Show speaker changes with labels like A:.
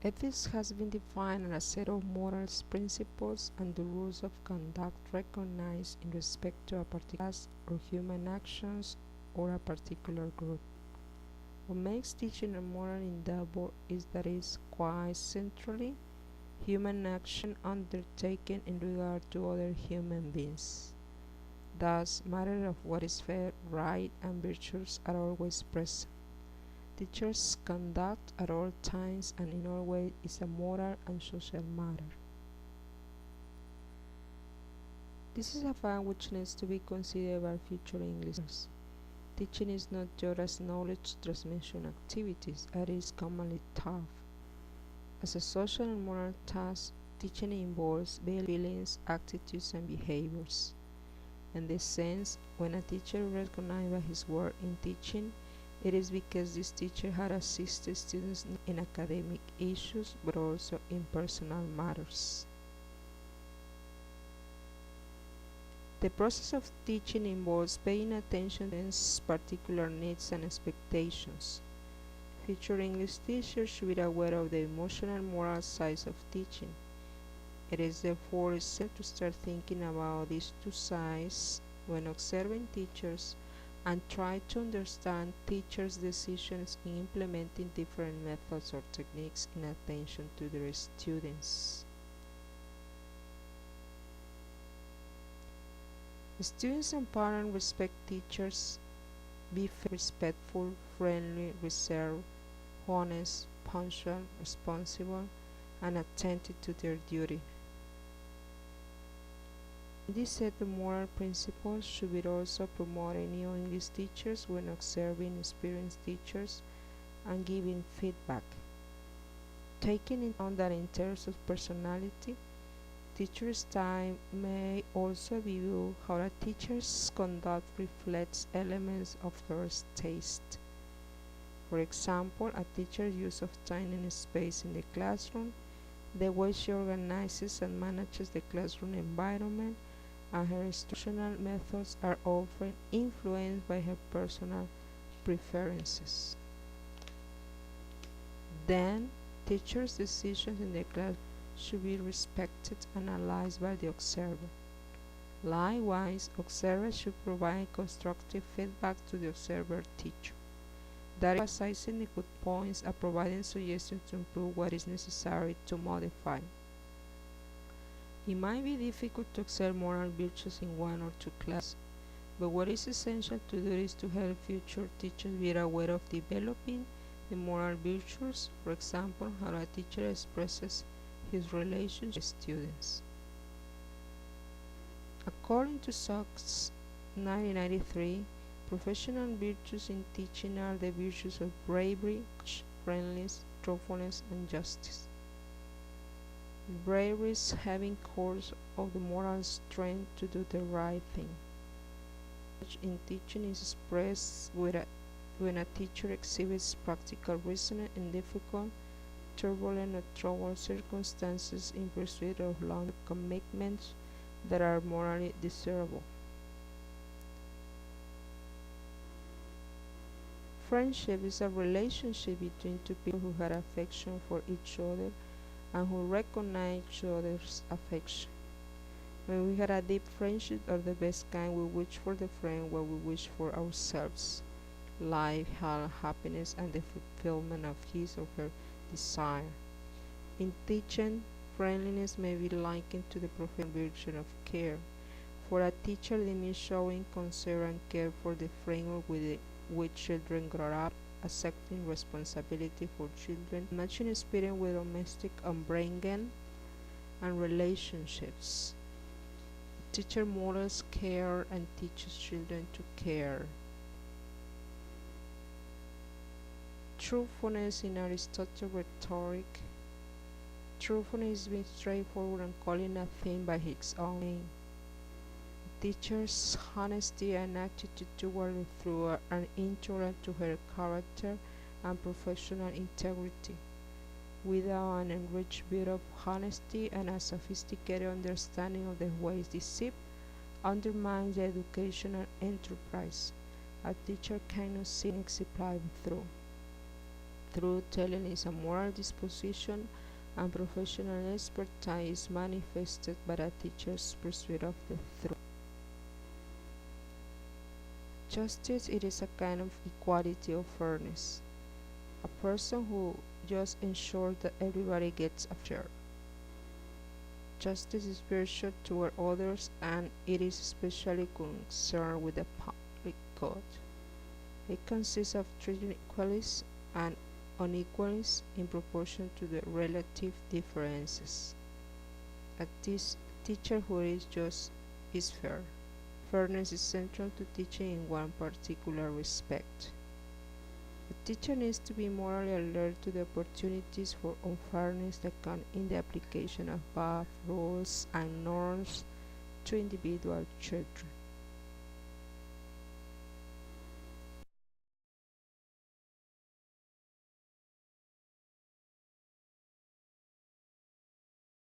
A: Ethics has been defined as a set of morals, principles, and the rules of conduct recognized in respect to a particular class or human actions or a particular group. What makes teaching a moral endeavor is that it is quite centrally human action undertaken in regard to other human beings. Thus, matter of what is fair, right, and virtues are always present. Teachers' conduct at all times and in all ways is a moral and social matter. This is a fact which needs to be considered by future English learners. Teaching is not just as knowledge transmission activities, as it is commonly taught. As a social and moral task, teaching involves feelings, attitudes, and behaviors. In this sense, when a teacher is recognized by his work in teaching, it is because this teacher had assisted students not in academic issues but also in personal matters. The process of teaching involves paying attention to students' particular needs and expectations. Future English teachers should be aware of the emotional and moral sides of teaching. It is therefore essential to start thinking about these two sides when observing teachers and try to understand teachers' decisions in implementing different methods or techniques in attention to their students. Students and parents respect teachers, be fair, respectful, friendly, reserved, honest, punctual, responsible, and attentive to their duty. This set of moral principles should be also promoted in new English teachers when observing experienced teachers and giving feedback. Taking into account that in terms of personality, teachers' style may also be viewed how a teacher's conduct reflects elements of their taste. For example, a teacher's use of time and space in the classroom, the way she organizes and manages the classroom environment, and her instructional methods are often influenced by her personal preferences. Then, teachers' decisions in the class should be respected and analyzed by the observer. Likewise, observers should provide constructive feedback to the observer teacher, that is, emphasizing the good points and providing suggestions to improve what is necessary to modify. It might be difficult to observe moral virtues in one or two classes, but what is essential to do is to help future teachers be aware of developing the moral virtues, for example, how a teacher expresses his relationship with students. According to Sachs 1993, professional virtues in teaching are the virtues of bravery, friendliness, truthfulness, and justice. Bravery is having course of the moral strength to do the right thing. In teaching is expressed when a teacher exhibits practical reasoning in difficult, turbulent, or troubled circumstances in pursuit of long commitments that are morally desirable. Friendship is a relationship between two people who have affection for each other and who recognize each other's affection. When we have a deep friendship of the best kind, we wish for the friend what we wish for ourselves: life, health, happiness, and the fulfillment of his or her desire. In teaching, friendliness may be likened to the profound virtue of care. For a teacher, it means showing concern and care for the framework with which children grow up, accepting responsibility for children, matching experience with domestic upbringing and relationships. Teacher models care and teaches children to care. Truthfulness in Aristotle's rhetoric. Truthfulness is being straightforward and calling a thing by its own name. Teacher's honesty and attitude toward the truth are integral to her character and professional integrity. Without an enriched view of honesty and a sophisticated understanding of the ways deceit undermines the educational enterprise, a teacher cannot see and supply the truth. Truth telling is a moral disposition, and professional expertise manifested by a teacher's pursuit of the truth. Justice, it is a kind of equality or fairness. A person who just ensures that everybody gets a share. Justice is virtue toward others, and it is especially concerned with the public good. It consists of treating equalities and unequalities in proportion to the relative differences. A teacher who is just is fair. Fairness is central to teaching in one particular respect. A teacher needs to be morally alert to the opportunities for unfairness that come in the application of bad rules and norms to individual children.